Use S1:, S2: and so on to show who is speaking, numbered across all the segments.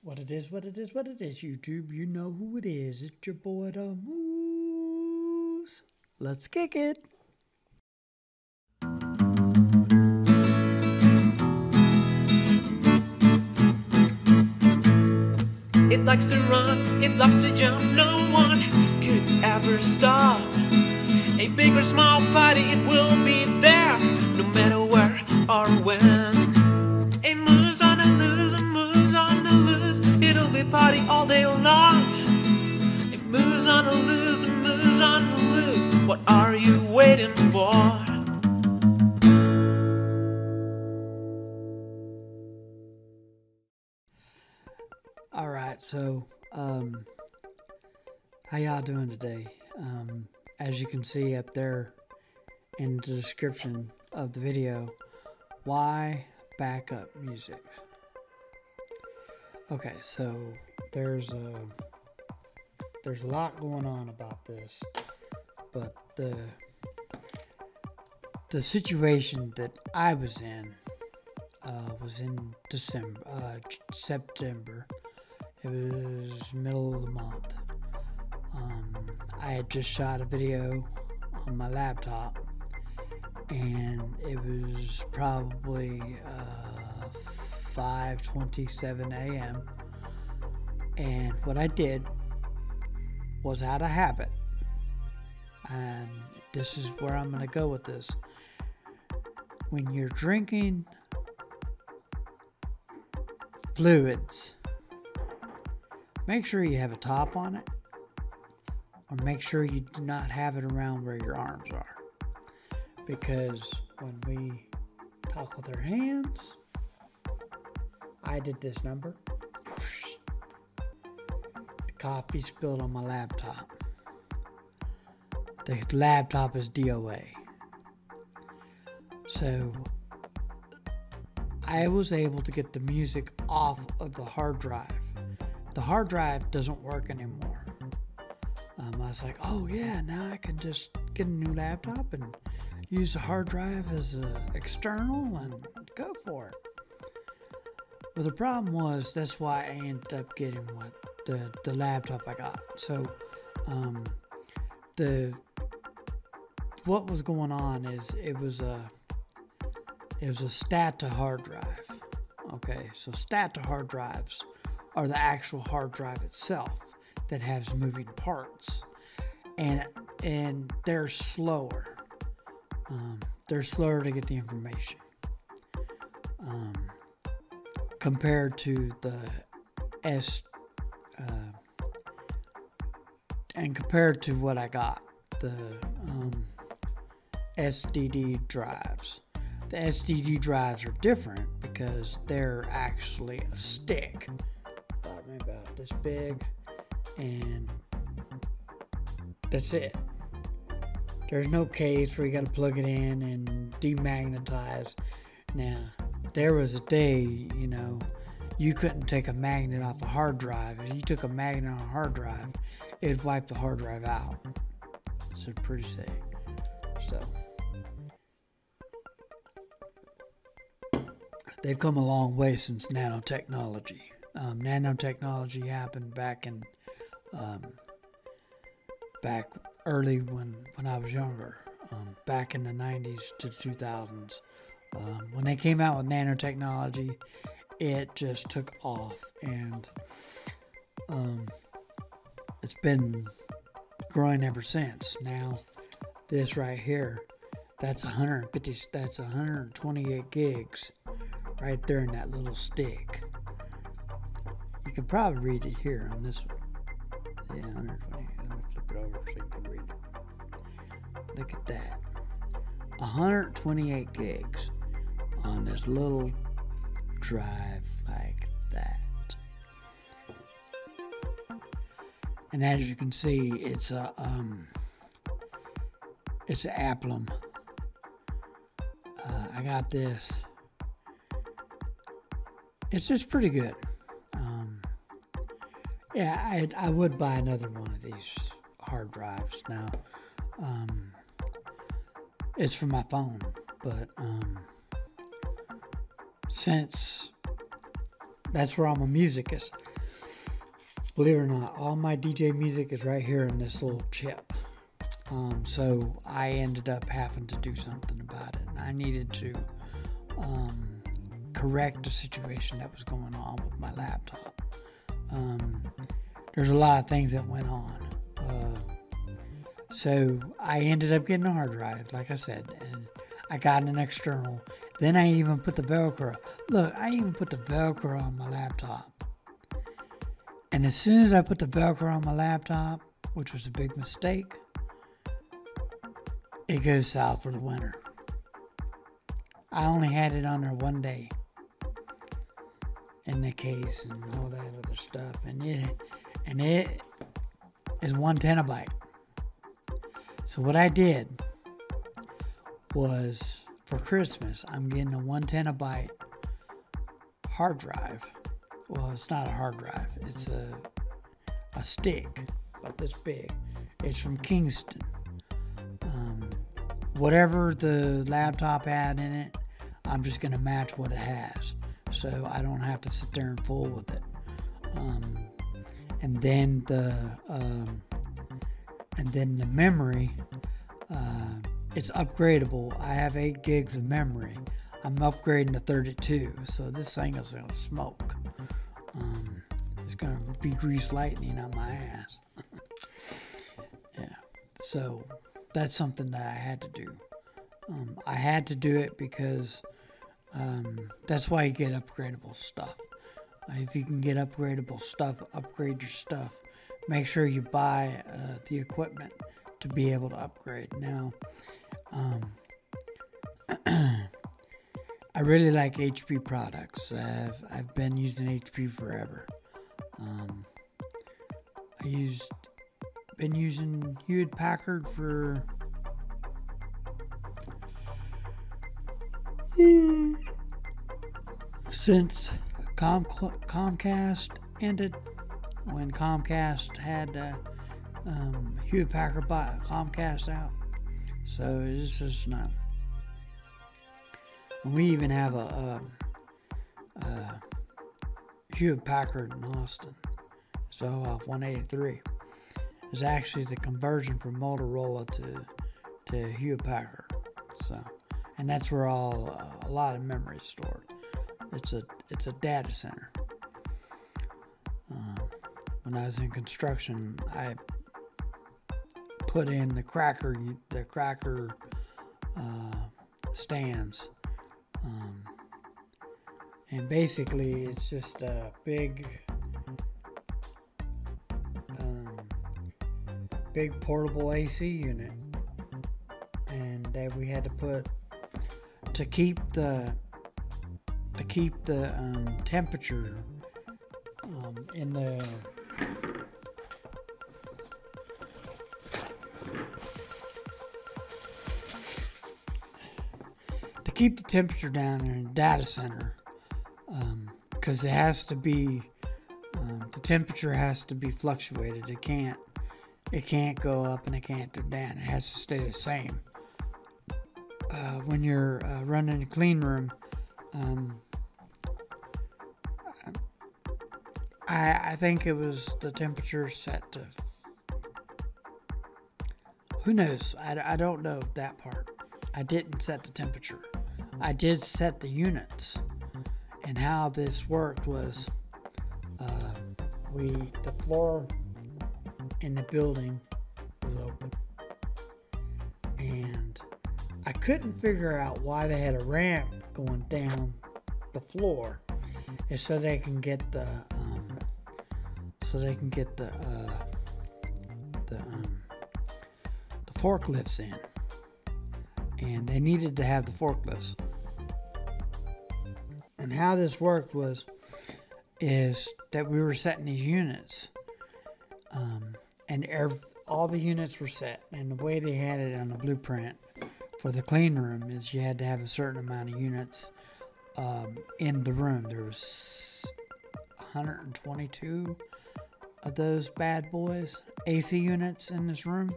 S1: What it is, YouTube, you know who it is. It's your boy, the Moose. Let's kick it.
S2: It likes to run, it loves to jump, no one could ever stop. A big or small party, it will be there, no matter where or when. It moves on the loose, it moves on the loose, it'll be party all day long. It moves on the loose, it moves on the loose, what are you waiting for?
S1: Alright, so, how y'all doing today? As you can see up there in the description of the video, why backup music? Okay, so there's a lot going on about this, but the situation that I was in September. It was middle of the month. I had just shot a video on my laptop, and it was probably 5:27 a.m. And what I did was, out of habit, and this is where I'm going to go with this. When you're drinking fluids, make sure you have a top on it, or make sure you do not have it around where your arms are. Because when we talk with our hands, I did this number. The coffee spilled on my laptop. The laptop is DOA. So I was able to get the music off of the hard drive. The hard drive doesn't work anymore. I was like, oh yeah, now I can just get a new laptop and use the hard drive as an external and go for it. But the problem was, that's why I ended up getting the laptop I got. So what was going on is it was a stat to hard drive. Okay, so stat to hard drives are the actual hard drive itself that has moving parts, and they're slower. They're slower to get the information compared to the and compared to what I got, the SDD drives. The SDD drives are different because they're actually a stick, about this big, and that's it. There's no case where you got to plug it in and demagnetize. Now, there was a day, you couldn't take a magnet off a hard drive. If you took a magnet on a hard drive, it'd wipe the hard drive out. So pretty safe. So they've come a long way since nanotechnology. Nanotechnology happened back early when I was younger, back in the 90s to 2000s. When they came out with nanotechnology, it just took off, and it's been growing ever since. Now, this right here, that's 128 gigs right there in that little stick. You can probably read it here on this one. Yeah, 120. Let me flip it over so you can read it. Look at that. 128 gigs on this little drive like that. And as you can see, it's an Applum. I got this. It's just pretty good. Yeah, I would buy another one of these hard drives now. It's for my phone, but since that's where all my music is, believe it or not, all my DJ music is right here in this little chip. So I ended up having to do something about it. And I needed to correct the situation that was going on with my laptop. There's a lot of things that went on. So I ended up getting a hard drive, like I said, and I got an external. Then I even put the Velcro. Look, I even put the Velcro on my laptop. And as soon as I put the Velcro on my laptop, which was a big mistake, it goes south for the winter. I only had it on there one day in the case and all that other stuff, and it is 1 terabyte. So what I did was, for Christmas, I'm getting a 1 terabyte hard drive. Well, it's not a hard drive. It's a stick about this big. It's from Kingston. Whatever the laptop had in it, I'm just going to match what it has, so I don't have to sit there and fool with it. And then the memory, it's upgradable. I have 8 gigs of memory. I'm upgrading to 32, so this thing is going to smoke. It's going to be grease lightning on my ass. Yeah, so that's something that I had to do. I had to do it because that's why you get upgradable stuff. If you can get upgradable stuff, upgrade your stuff. Make sure you buy the equipment to be able to upgrade. Now, I really like HP products. I've been using HP forever. Been using Hewlett-Packard for since Comcast ended. When Comcast had Hewlett-Packard bought Comcast out, so this is not. We even have a Hewlett-Packard in Austin. So off 183 is actually the conversion from Motorola to Hewlett-Packard. So, and that's where a lot of memory is stored. It's a data center. When I was in construction, I put in the cracker stands, and basically it's just a big portable AC unit, and that we had to put to keep the temperature in the keep the temperature down in a data center, because it has to be the temperature has to be fluctuated. It can't go up and it can't go down. It has to stay the same. When you're running a clean room, I think it was the temperature set to, who knows? I don't know that part. I didn't set the temperature. I did set the units, and how this worked was the floor in the building was open, and I couldn't figure out why they had a ramp going down the floor, is so they can get the forklifts in, and they needed to have the forklifts. And how this worked is that we were setting these units, and all the units were set, and the way they had it on the blueprint for the clean room is you had to have a certain amount of units in the room. There was 122 of those bad boys AC units in this room.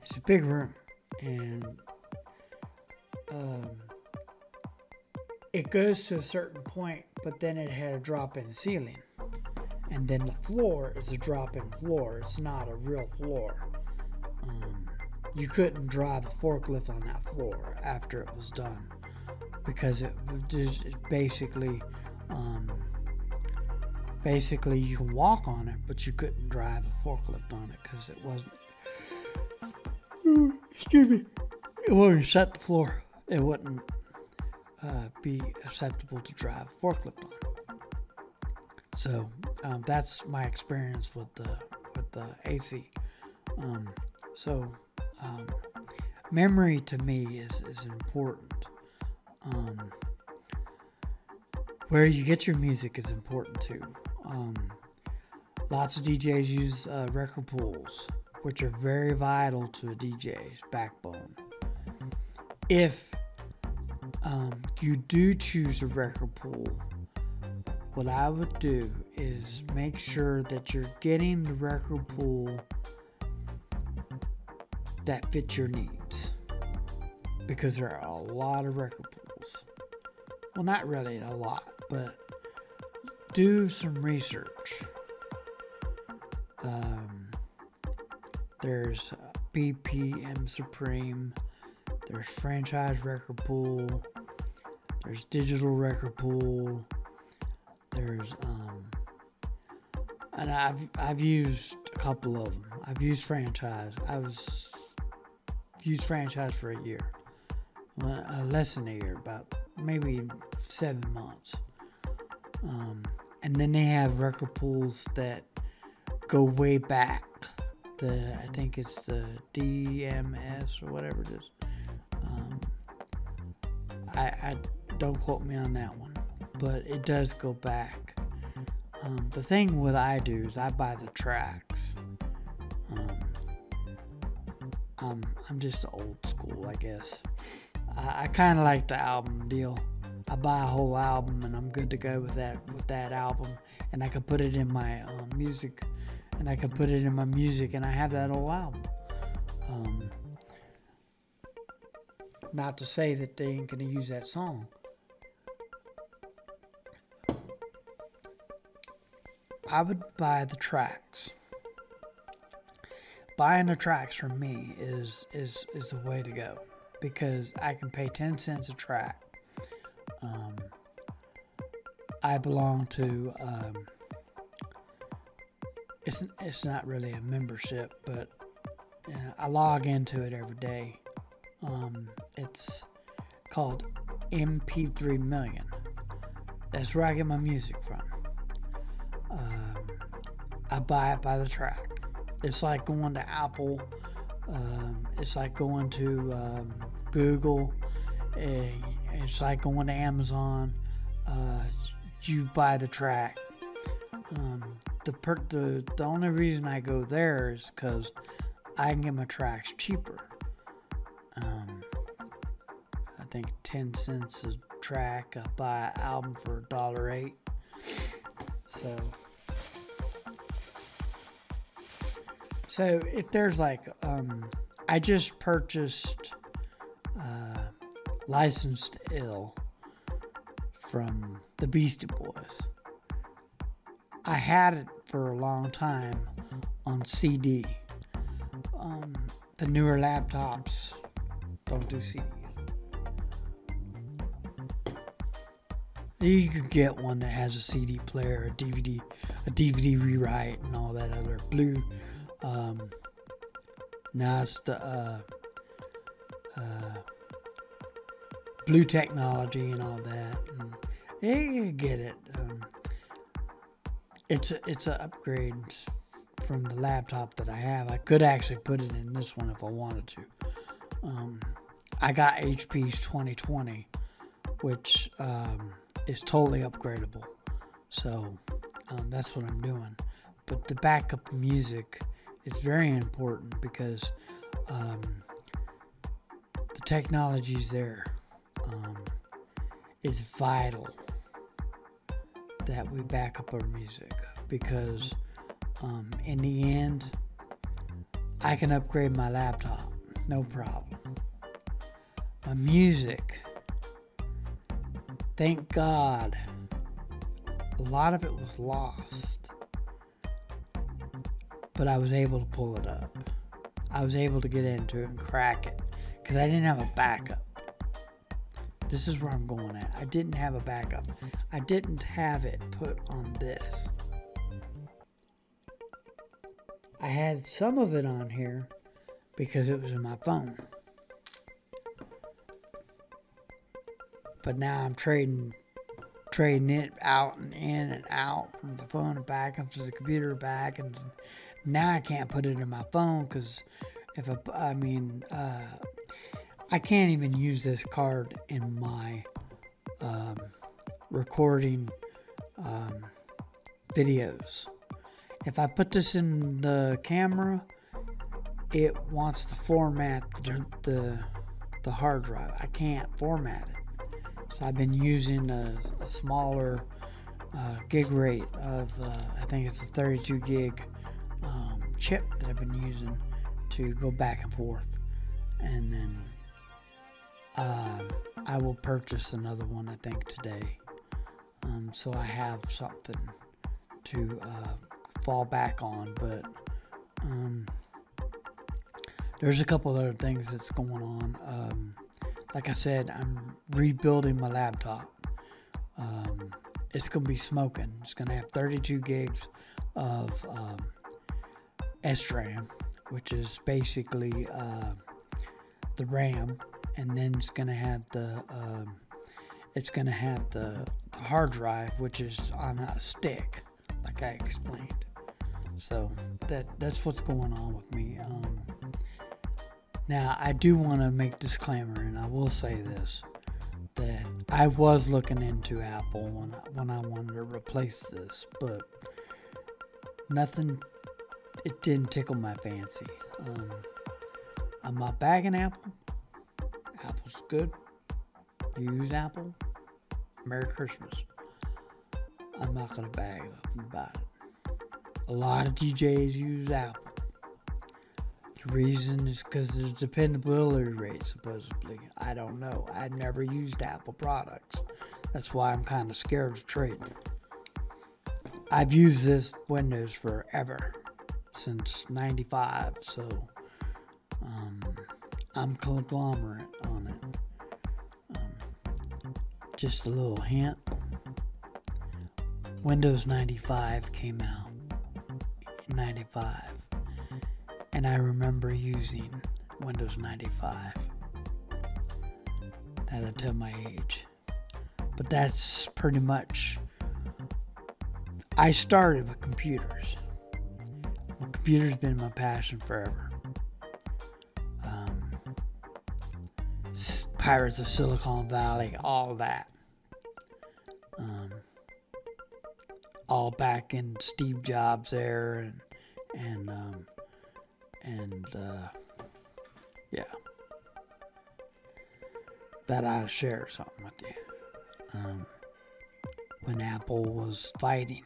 S1: It's a big room, and it goes to a certain point, but then it had a drop-in ceiling, And then the floor is a drop-in floor. It's not a real floor. You couldn't drive a forklift on that floor after it was done, because it was just basically you can walk on it, but you couldn't drive a forklift on it because it wasn't. Excuse me. It wouldn't set the floor. It wouldn't be acceptable to drive a forklift on. So that's my experience with the AC. Memory to me is important. Where you get your music is important too. Lots of DJs use record pools, which are very vital to a DJ's backbone. If you do choose a record pool, what I would do is make sure that you're getting the record pool that fits your needs, because there are a lot of record pools. Well, not really a lot, but do some research. There's BPM Supreme, there's Franchise Record Pool, there's Digital Record Pool, there's and I've used a couple of them. I've used Franchise. Used Franchise for a year, less than a year, about maybe 7 months. And then they have record pools that go way back. I think it's the DMS or whatever it is. I don't quote me on that one, but it does go back. The thing what I do is I buy the tracks. I'm just old school, I guess. I kind of like the album deal. I buy a whole album and I'm good to go with that album, and I can put it in my music, and I have that whole album. Not to say that they ain't gonna use that song. I would buy the tracks. Buying the tracks for me is the way to go, because I can pay 10 cents a track. I belong to it's not really a membership, but I log into it every day. It's called MP3 Million. That's where I get my music from. I buy it by the track. It's like going to Apple. It's like going to Google. It's like going to Amazon. You buy the track. The only reason I go there is because I can get my tracks cheaper. I think 10 cents a track. I buy an album for $1.08. So if there's like, I just purchased Licensed Ill from the Beastie Boys. I had it for a long time on CD. The newer laptops don't do CDs. You could get one that has a CD player, a DVD rewrite, and all that other blue. Now it's the blue technology and all that. And you get it. It's an upgrade from the laptop that I have. I could actually put it in this one if I wanted to. I got HP's 2020, which is totally upgradable. So that's what I'm doing. But the backup music is very important, because the technology's there. It's vital that we back up our music, because in the end, I can upgrade my laptop, no problem. My music, thank God, a lot of it was lost. but I was able to pull it up. I was able to get into it and crack it because I didn't have a backup. This is where I'm going at. I didn't have a backup. I didn't have it put on this. I had some of it on here because it was in my phone. But now I'm trading it out and in and out from the phone and back up to the computer back, and now I can't put it in my phone because if I can't even use this card in my recording videos. If I put this in the camera, it wants to format the hard drive. I can't format it. So I've been using a smaller gig rate of, I think it's a 32 gig chip that I've been using to go back and forth. And then I will purchase another one, I think, today. So I have something to fall back on. But there's a couple other things that's going on. Like I said, I'm rebuilding my laptop. It's going to be smoking. It's going to have 32 gigs of SRAM, which is basically the RAM, and then it's going to have the hard drive, which is on a stick, like I explained. So that's what's going on with me. Now, I do want to make a disclaimer, and I will say this, that I was looking into Apple when I wanted to replace this, but it didn't tickle my fancy. I'm not bagging Apple. Apple's good. You use Apple, Merry Christmas. I'm not going to bag nothing about it. A lot of DJs use Apple. The reason is because of the dependability rate, supposedly. I don't know. I've never used Apple products. That's why I'm kind of scared to trade it. I've used this Windows forever, since 95, so I'm conglomerate on it. Just a little hint. Windows 95 came out in 95. And I remember using Windows 95. That'll tell my age. But that's pretty much... I started with computers. My computer's been my passion forever. Pirates of Silicon Valley, all that. All back in Steve Jobs there, and yeah, that I'll share something with you. When Apple was fighting,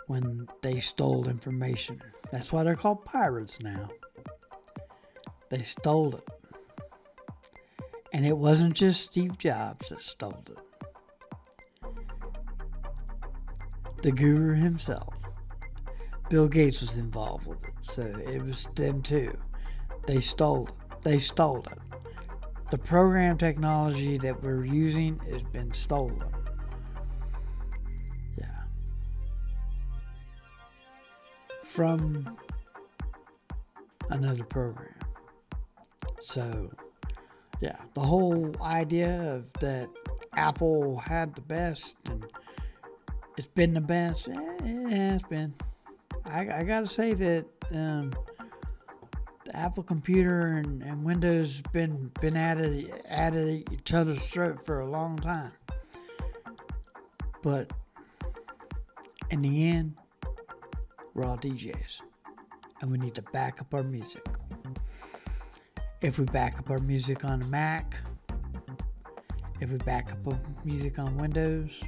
S1: when they stole information, that's why they're called pirates now. They stole it, and it wasn't just Steve Jobs that stole it. The guru himself, Bill Gates, was involved with it, so it was them too. They stole it. The program technology that we're using has been stolen. Yeah. From another program. So, yeah, the whole idea of that Apple had the best and it's been the best, it's been. I gotta say that the Apple computer and Windows been at each other's throat for a long time. But in the end, we're all DJs, and we need to back up our music. If we back up our music on a Mac, if we back up our music on Windows,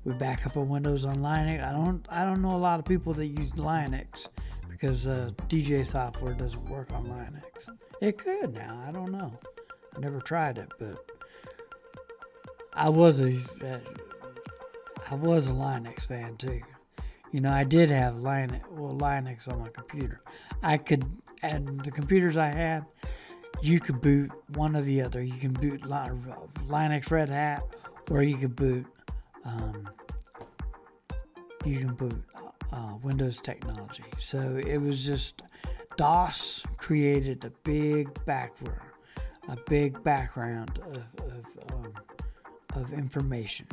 S1: we back up our Windows on Linux. I don't know a lot of people that use Linux because DJ software doesn't work on Linux. It could now. I don't know. I never tried it, but I was a Linux fan too. You know, I did have Linux on my computer. And the computers I had, you could boot one or the other. You can boot Linux Red Hat, or you could boot Windows technology. So it was just DOS created a big background of information.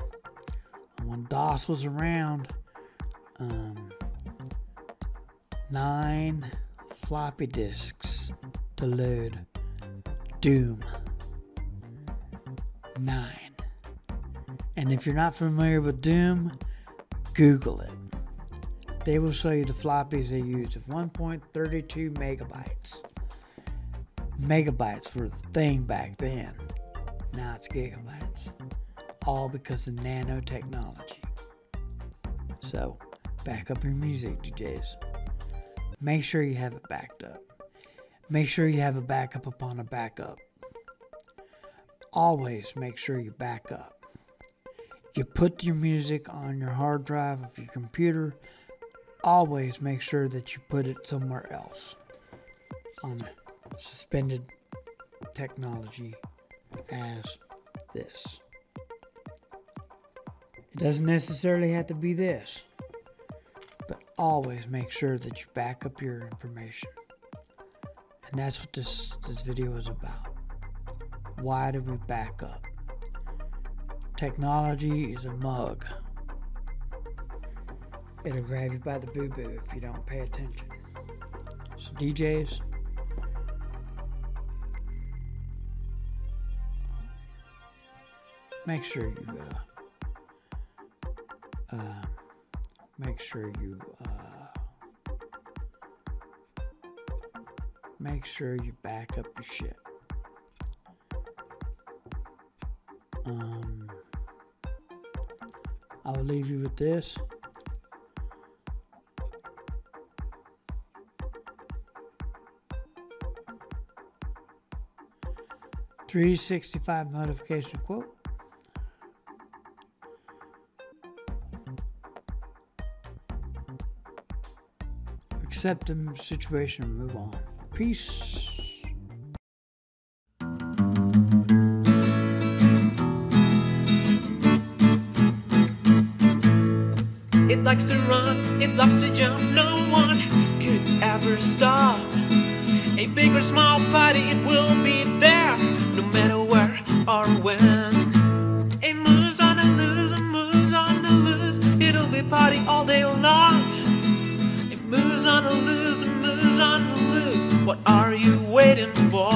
S1: And when DOS was around, 9 floppy disks to load Doom. 9. And if you're not familiar with Doom, Google it. They will show you the floppies they used of 1.32 megabytes. Megabytes were the thing back then. Now it's gigabytes. All because of nanotechnology. So, back up your music, DJs. Make sure you have it backed up. Make sure you have a backup upon a backup. Always make sure you back up. You put your music on your hard drive of your computer. Always make sure that you put it somewhere else on a suspended technology as this. It doesn't necessarily have to be this, but always make sure that you back up your information. And that's what this video is about. Why do we back up? Technology is a mug. It'll grab you by the boo-boo if you don't pay attention. So DJs, make sure you back up your shit. I will leave you with this. $365 notification quote. Accept the situation and move on. Peace.
S2: It likes to run, it loves to jump, no one could ever stop. A big or small party, it will be there, no matter where or when. It moves on the loose, it moves on the loose, it'll be party all day long. It moves on the loose, it moves on the loose, what are you waiting for?